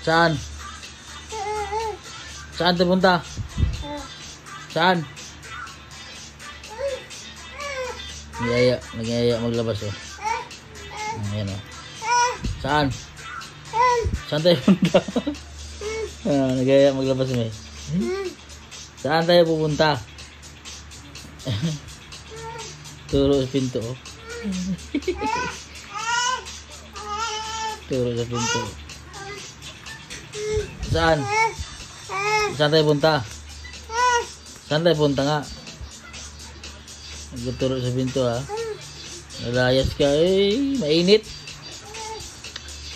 Saan? Saan tayo punta? Saan? Nag-iaya maglabas oh. Ayan oh. Saan? Saan tayo punta? Nag-iaya maglabas may. Saan tayo pupunta? Turo sa pinto oh. Turo sa pinto. Saan? Saan tayo punta? Saan tayo punta nga? Nagtuturo sa pinto ha. Nalayas ka eh. Mainit.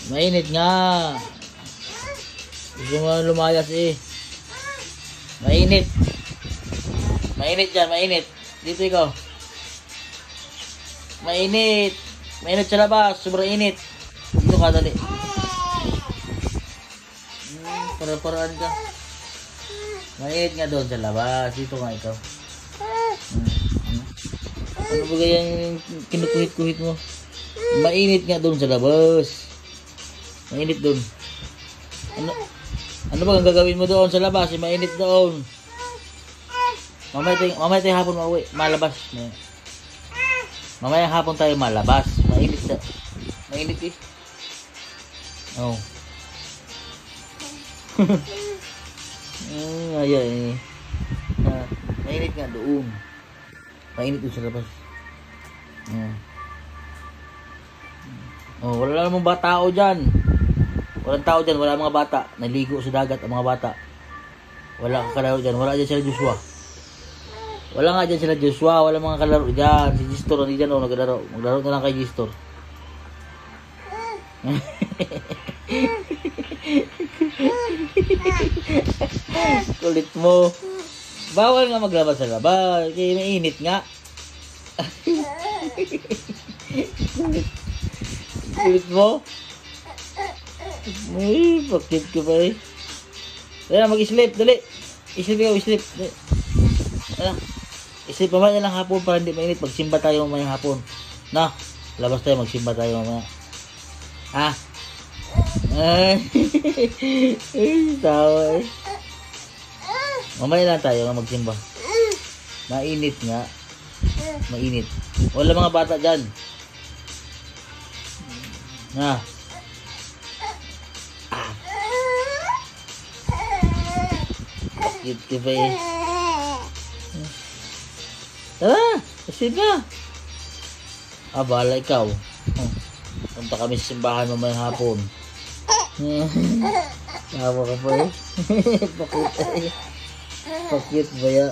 Mainit nga. Gusto mo lumayas eh. Mainit. Mainit dyan, mainit. Dito ikaw. Mainit. Mainit sa labas. Sobrang init. Dito ka dali. Para-paraan ka. Mainit nga doon sa labas. Dito nga ikaw. Ano ba yung kinukuhit-kuhit mo? Mainit nga doon sa labas. Mainit doon. Ano ba ang gagawin mo doon sa labas? Mainit doon. Mamaya tayo hapon mauwi. Malabas. Mamaya hapon tayo malabas. Mainit sa... Mainit eh. Oh. Ayan eh. Mainit nga doon. Mainit doon sa labas. Oh, wala namang tao dyan. Walang tao dyan, wala mga bata. Naligo sa dagat ang mga bata. Wala kalaro dyan, wala dyan sila Joshua. Wala nga dyan sila Joshua, wala mga kalaro dyan. Si Gistor, hindi dyan o, naglaro. Maglaro na lang kay Gistor. Kulit mo. Bawal nga maglabas sa labas, kaya mainit nga. Kulit mo. Ay, bakit ka ba eh? Kaya mag-sleep, dali. I-sleep ikaw, i-sleep. I-sleep mamaya lang hapon para hindi mainit. Magsimba tayo mamaya hapon. Na, labas tayo, magsimba tayo mamaya. Ha? Ay, tawa eh. Mamaya lang tayo magsimba. Mainit nga. Mainit. Wala mga bata dyan. Na. Bakit ka ba eh? Tara, kasi na. Bahala ikaw. Punta kami sa simbahan mamayang hapon. Tawa ka pa eh. Bakit eh? Bakit ba ya?